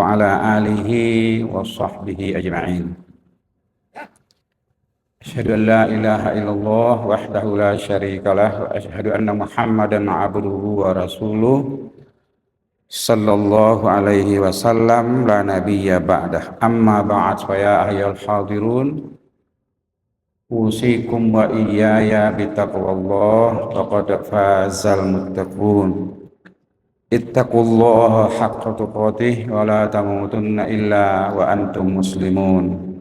وعلى آله وصحبه أجمعين. أشهد أن لا إله إلا الله وحده لا شريك له وأشهد أن محمدا عبده ورسوله صلى الله عليه وسلم لا نبي بعده. أما بعد فيا أيها الحاضرون أوصيكم وإياي بتقوى الله فقد فاز المتقون. Ittaqullaha haqqa tuqatih wa la tamutunna illa wa antum muslimun.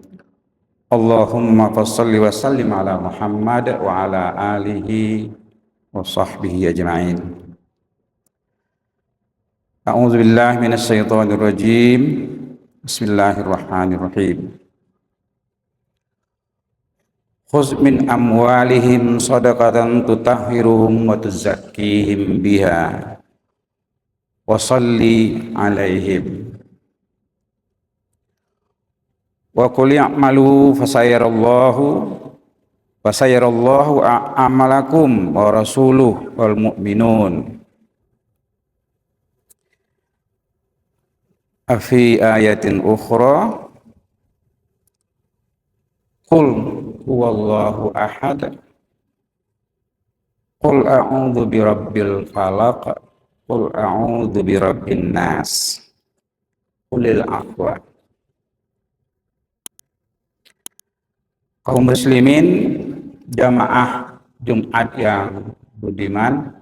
Allahumma fassalli wa sallim ala Muhammad wa ala alihi wa sahbihi ajma'in. A'udzu billahi minasy syaithanir rajim. Bismillahirrahmanirrahim. Khudz min amwalihim shadaqatan tutahhiruhum wa tuzakkihim biha wasalli alaihim wa qul ya'malu fasayarallahu amalakum wa rasuluhu wal mu'minun. Afi ayatin ukhra qul huwallahu ahad qul a'udzu birabbil falaq qul a'udzu birabbin nas qulil afwa. Kaum muslimin jamaah Jumat yang budiman,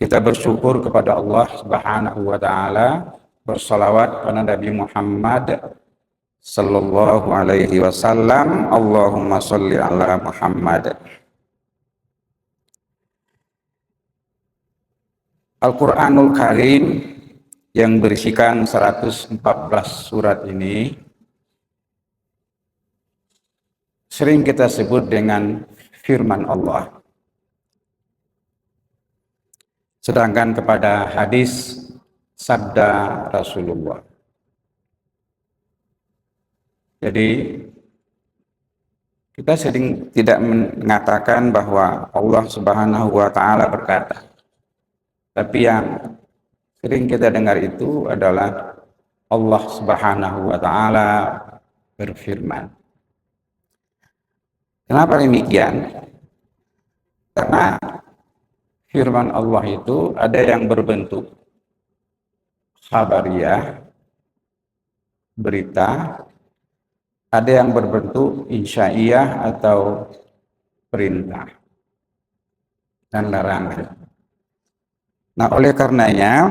kita bersyukur kepada Allah Subhanahu wa taala, bersalawat kepada Nabi Muhammad sallallahu alaihi wasallam. Allahumma sholli ala Muhammad. Al-Quranul Karim yang berisikan 114 surat ini sering kita sebut dengan firman Allah. Sedangkan kepada hadis sabda Rasulullah. Jadi kita sering tidak mengatakan bahwa Allah Subhanahu wa taala berkata. Tapi yang sering kita dengar itu adalah Allah Subhanahu wa taala berfirman. Kenapa demikian? Karena firman Allah itu ada yang berbentuk khabariyah, berita, ada yang berbentuk insya'iyah atau perintah dan larangan. Nah, oleh karenanya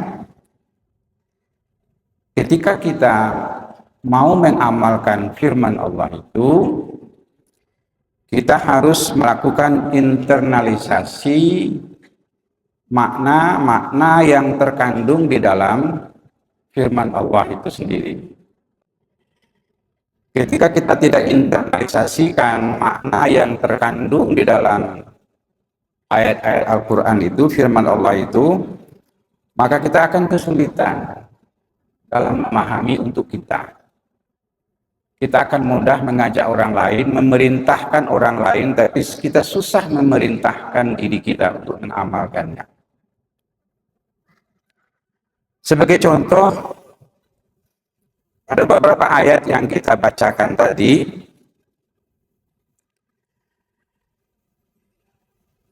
ketika kita mau mengamalkan firman Allah itu, kita harus melakukan internalisasi makna-makna yang terkandung di dalam firman Allah itu sendiri. Ketika kita tidak internalisasikan makna yang terkandung di dalam ayat-ayat Al-Quran itu, firman Allah itu, maka kita akan kesulitan dalam memahami untuk kita. Kita akan mudah mengajak orang lain, memerintahkan orang lain, tapi kita susah memerintahkan diri kita untuk mengamalkannya. Sebagai contoh, ada beberapa ayat yang kita bacakan tadi.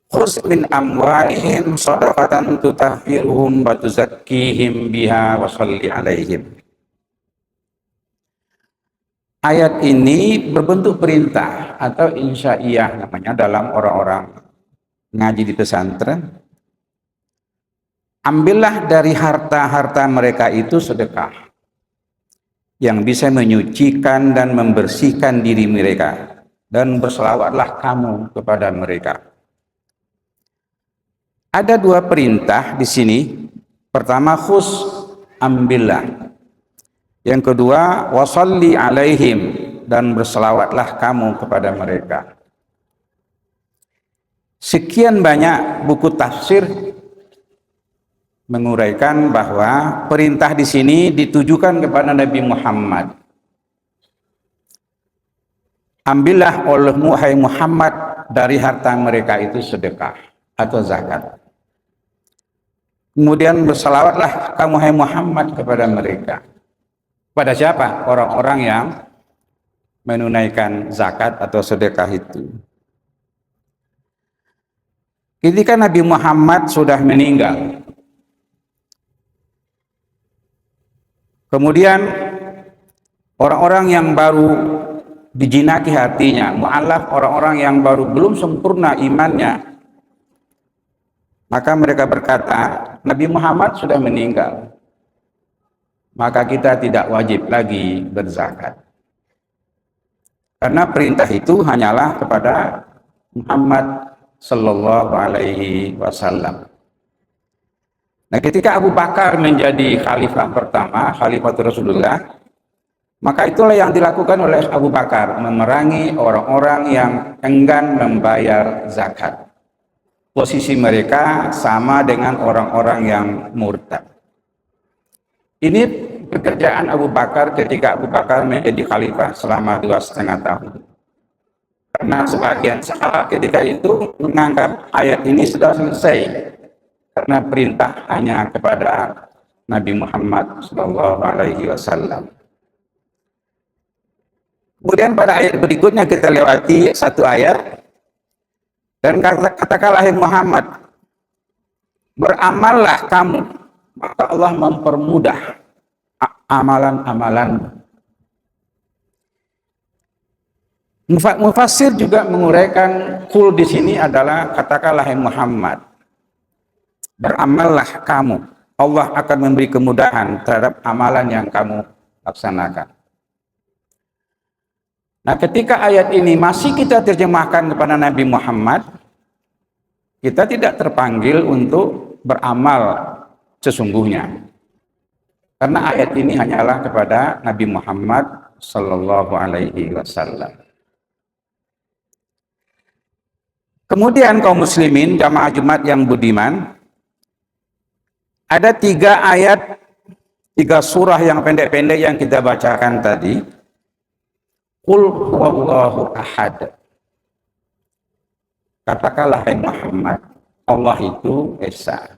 Khudz min amwalihim shadaqatan tutahhiruhum wa tuzakkihim biha wa sholli alaihim. Ayat ini berbentuk perintah atau insya'iyah namanya dalam orang-orang ngaji di pesantren. Ambillah dari harta-harta mereka itu sedekah yang bisa menyucikan dan membersihkan diri mereka, dan berselawatlah kamu kepada mereka. Ada dua perintah di sini. Pertama, khus, ambillah. Yang kedua, wasalli alaihim, dan berselawatlah kamu kepada mereka. Sekian banyak buku tafsir menguraikan bahwa perintah di sini ditujukan kepada Nabi Muhammad. Ambillah olehmu hai Muhammad dari harta mereka itu sedekah atau zakat. Kemudian bersalawatlah kamu hai Muhammad kepada mereka. Pada siapa? Orang-orang yang menunaikan zakat atau sedekah itu. Ketika Nabi Muhammad sudah meninggal, kemudian orang-orang yang baru dijinaki hatinya, mu'alaf, orang-orang yang baru belum sempurna imannya, maka mereka berkata, Nabi Muhammad sudah meninggal, maka kita tidak wajib lagi berzakat. Karena perintah itu hanyalah kepada Muhammad sallallahu alaihi wasallam. Nah, ketika Abu Bakar menjadi khalifah pertama, khalifah Rasulullah, maka itulah yang dilakukan oleh Abu Bakar, memerangi orang-orang yang enggan membayar zakat. Posisi mereka sama dengan orang-orang yang murtad. Ini pekerjaan Abu Bakar ketika Abu Bakar menjadi khalifah selama 2,5 tahun. Karena sebagian sahabat ketika itu menganggap ayat ini sudah selesai, karena perintah hanya kepada Nabi Muhammad SAW. Kemudian pada ayat berikutnya kita lewati satu ayat, dan katakanlah hai Muhammad, beramallah kamu, maka Allah mempermudah amalan-amalan. Mufassir juga menguraikan kul di sini adalah katakanlah hai Muhammad, beramallah kamu, Allah akan memberi kemudahan terhadap amalan yang kamu laksanakan. Nah, ketika ayat ini masih kita terjemahkan kepada Nabi Muhammad, kita tidak terpanggil untuk beramal sesungguhnya. Karena ayat ini hanyalah kepada Nabi Muhammad sallallahu alaihi wasallam. Kemudian kaum muslimin, jamaah Jumat yang budiman, ada 3 ayat, 3 surah yang pendek-pendek yang kita bacakan tadi. Qul huwallahu ahad. Katakanlah hai Muhammad, Allah itu esa.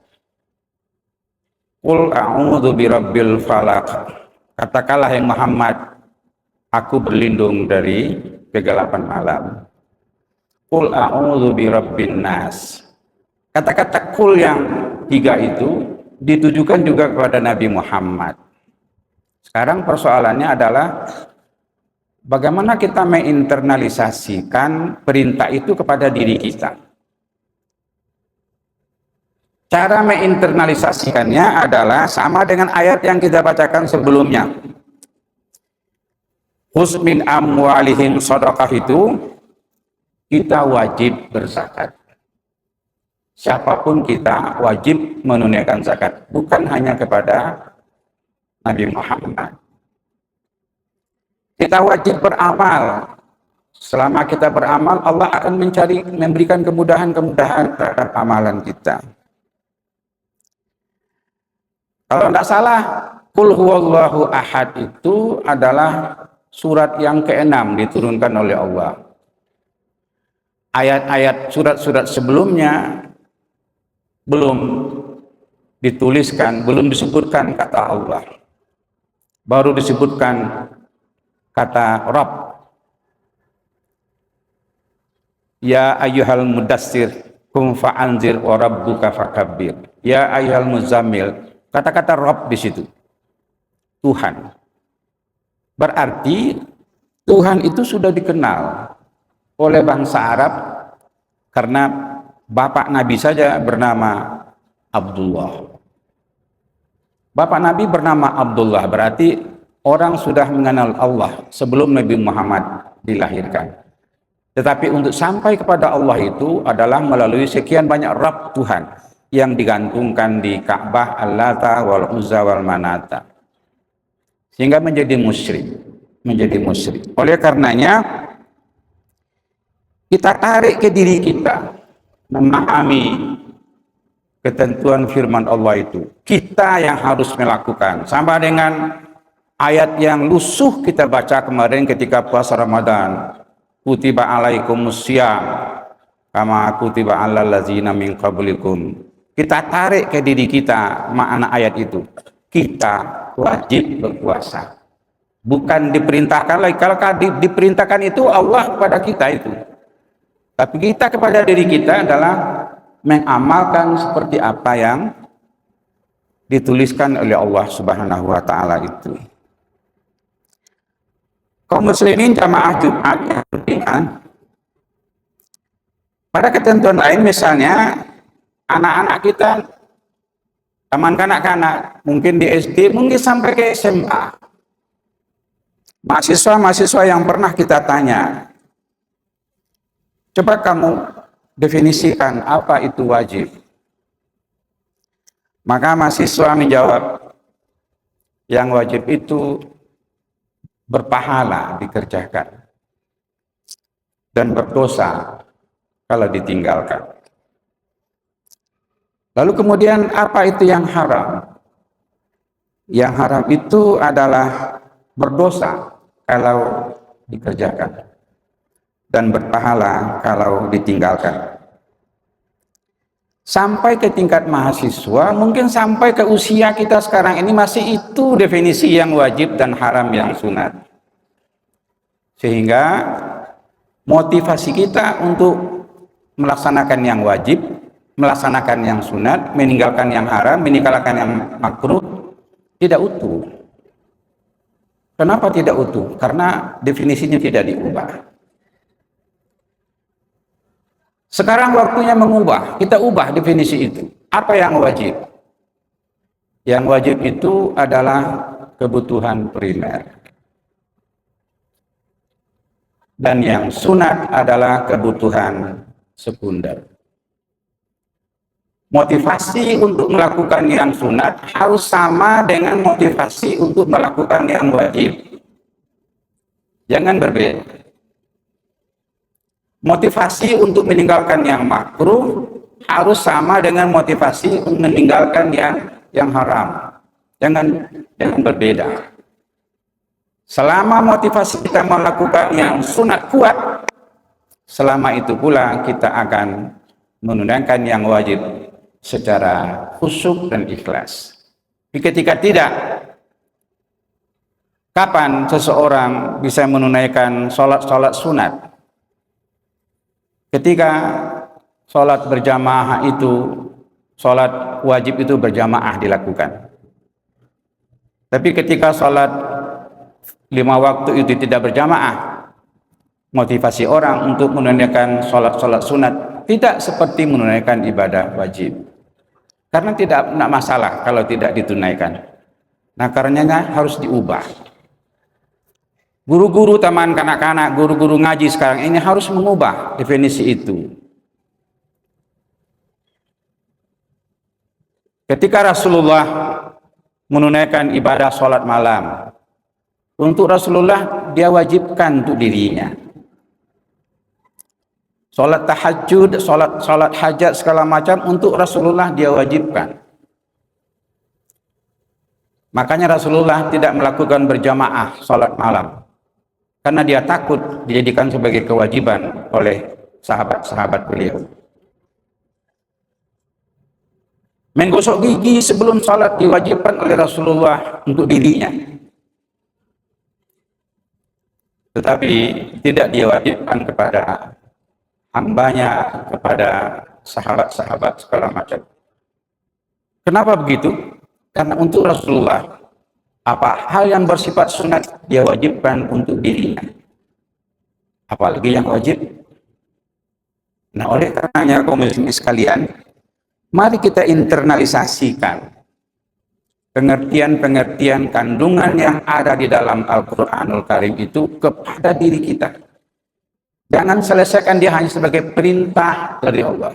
Qul a'udzu birabbil falaq. Katakanlah hai Muhammad, aku berlindung dari kegelapan malam. Qul a'udzu birabbin nas. Kata-kata qul yang 3 itu ditujukan juga kepada Nabi Muhammad. Sekarang persoalannya adalah bagaimana kita menginternalisasikan perintah itu kepada diri kita. Cara menginternalisasikannya adalah sama dengan ayat yang kita bacakan sebelumnya. Khudz min amwalihim shadaqah, itu kita wajib berzakat. Siapapun kita wajib menunaikan zakat, bukan hanya kepada Nabi Muhammad. Kita wajib beramal. Selama kita beramal, Allah akan memberikan kemudahan-kemudahan terhadap amalan kita. Kalau tidak salah, Qul huwallahu ahad itu adalah surat yang ke-6 diturunkan oleh Allah. Ayat-ayat surat-surat sebelumnya belum dituliskan, belum disebutkan kata Allah. Baru disebutkan kata Rabb. Ya ayyuhal mudassir qum fa'anzir wa rabbuka fakabbir. Ya ayyuhal muzammil. Kata-kata Rabb di situ, Tuhan. Berarti Tuhan itu sudah dikenal oleh bangsa Arab karena bapak Nabi saja bernama Abdullah. Bapak Nabi bernama Abdullah, berarti orang sudah mengenal Allah sebelum Nabi Muhammad dilahirkan. Tetapi untuk sampai kepada Allah itu adalah melalui sekian banyak Rabb Tuhan yang digantungkan di Ka'bah, Al-Lata, Wal-Uzza, Wal-Manata. Sehingga menjadi musyrik. Oleh karenanya, kita tarik ke diri kita, memahami ketentuan firman Allah itu. Kita yang harus melakukan. Sama dengan ayat yang lusuh kita baca kemarin ketika puasa Ramadan. Kutiba alaikumus syiyam kama kutiba alal ladzina min qablikum. kita tarik ke diri kita makna ayat itu. Kita wajib berpuasa. Bukan diperintahkan lagi. Kalau diperintahkan itu Allah kepada kita itu. Tapi kita kepada diri kita adalah mengamalkan seperti apa yang dituliskan oleh Allah Subhanahu wa taala itu. Kaum muslimin jamaah Jumat yang beriman, pada ketentuan lain misalnya anak-anak kita, taman kanak-kanak, mungkin di SD, mungkin sampai ke SMA. Mahasiswa-mahasiswa yang pernah kita tanya, coba kamu definisikan apa itu wajib. Maka mahasiswa menjawab, yang wajib itu berpahala dikerjakan dan berdosa kalau ditinggalkan. Lalu kemudian apa itu yang haram? Yang haram itu adalah berdosa kalau dikerjakan dan berpahala kalau ditinggalkan. Sampai ke tingkat mahasiswa, mungkin sampai ke usia kita sekarang ini masih itu definisi yang wajib dan haram yang sunat. Sehingga motivasi kita untuk melaksanakan yang wajib, melaksanakan yang sunat, meninggalkan yang haram, meninggalkan yang makruh, tidak utuh. Kenapa tidak utuh? Karena definisinya tidak diubah. Sekarang waktunya mengubah, kita ubah definisi itu. Apa yang wajib? Yang wajib itu adalah kebutuhan primer. Dan yang sunat adalah kebutuhan sekunder. Motivasi untuk melakukan yang sunat harus sama dengan motivasi untuk melakukan yang wajib. Jangan berbeda. Motivasi untuk meninggalkan yang makruh harus sama dengan motivasi untuk meninggalkan yang haram. Jangan berbeda. Selama motivasi kita melakukan yang sunat kuat, selama itu pula kita akan menunaikan yang wajib secara khusyuk dan ikhlas. Ketika tidak, kapan seseorang bisa menunaikan sholat sunat? Ketika sholat berjamaah itu, sholat wajib itu berjamaah dilakukan. Tapi ketika sholat 5 waktu itu tidak berjamaah, motivasi orang untuk menunaikan sholat sunat tidak seperti menunaikan ibadah wajib. Karena tidak masalah kalau tidak ditunaikan. Nah, karenanya harus diubah. Guru-guru taman kanak-kanak, guru-guru ngaji sekarang ini harus mengubah definisi itu. Ketika Rasulullah menunaikan ibadah sholat malam, untuk Rasulullah dia wajibkan untuk dirinya. Sholat tahajud, sholat hajat segala macam untuk Rasulullah dia wajibkan. Makanya Rasulullah tidak melakukan berjamaah sholat malam. Karena dia takut dijadikan sebagai kewajiban oleh sahabat-sahabat beliau. Menggosok gigi sebelum sholat diwajibkan oleh Rasulullah untuk dirinya. Tetapi tidak diwajibkan kepada hambanya, kepada sahabat-sahabat segala macam. Kenapa begitu? Karena untuk Rasulullah, apa hal yang bersifat sunat dia wajibkan untuk dirinya, apalagi yang wajib. Nah, oleh karenanya kaum muslimin sekalian, mari kita internalisasikan pengertian-pengertian kandungan yang ada di dalam Al-Quranul Karim itu kepada diri kita. Jangan selesaikan dia hanya sebagai perintah dari Allah.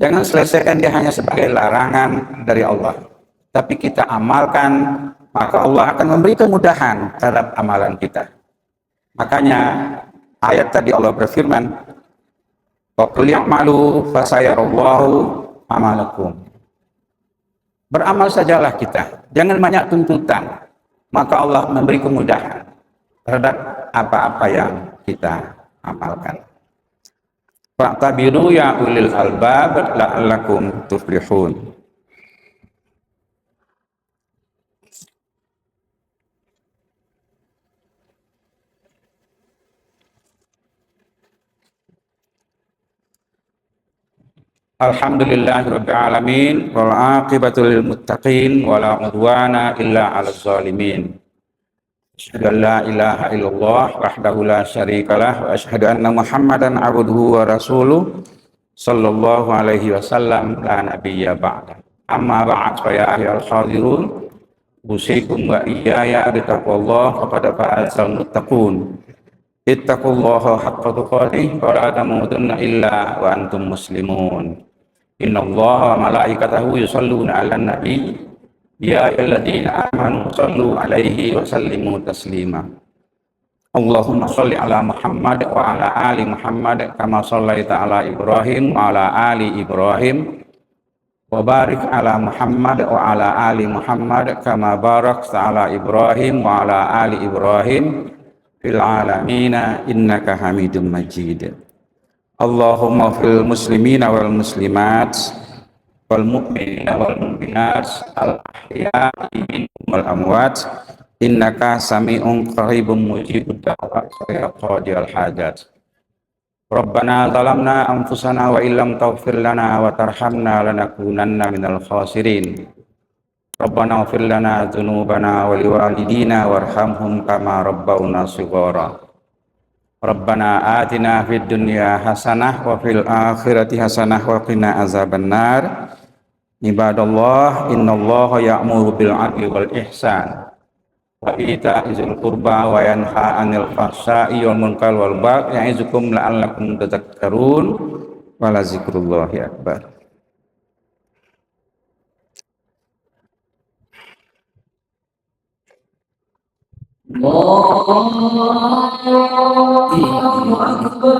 Jangan selesaikan dia hanya sebagai larangan dari Allah. Tapi kita amalkan, maka Allah akan memberi kemudahan terhadap amalan kita. Makanya ayat tadi Allah berfirman, "Wa qul i'malu fasayarallahu amalakum." Beramal sajalah kita, jangan banyak tuntutan, maka Allah memberi kemudahan terhadap apa-apa yang kita amalkan. Fa'tabiru ya ulil albab la'allakum tuflihun. Alhamdulillahirabbil alamin wal aqibatu lil muttaqin wala udwana illa 'alal zalimin. Asyhadu an la ilaha illallah wahdahu la syarikalah wa asyhadu anna Muhammadan abduhu wa rasuluh sallallahu alaihi wasallam la nabiyya ba'da. Amma ba'd fa ya ayyuhal hadirun usikum wa iyaya bittaqwallah faqad fazal muttaqun. Ittaqullaha haqqa tuqatih wa la tamutunna illa wa antum muslimun. Innallaha wa malaikatahu yusholluna 'alan nabi ya ayyuhalladzina amanu shallu 'alaihi wa sallimu taslima. Allahumma sholli ala Muhammad wa ala ali Muhammad kama shallaita ala Ibrahim wa ala ali Ibrahim wa barik ala Muhammad wa ala ali Muhammad kama barakta ala Ibrahim wa ala ali Ibrahim fil alamina innaka hamidum majid. Allahumma fil muslimina wal muslimat wal mu'minina wal mu'minat al ahya'i minhum wal amwat innaka sami'un qaribun mujibud da'wat ya qadiyal hajat. Rabbana zalamna anfusana wa illam taghfir lana wa tarhamna lanakunanna minal khasirin. Rabbana ighfir lana dzunubana wa liwalidina warhamhum kama rabbawna shighara. Rabbana atina fid dunya hasanah wa fil akhirati hasanah wa qina azabannar. Ibadallah innallaha ya'muru bil 'adli wal ihsan wa ita'i dzil qurba wa yanha 'anil fahsya'i wal munkar wal baghi ya'izukum la'allakum tadhakkarun wa la dzikrullahi akbar. Allahu Akbar.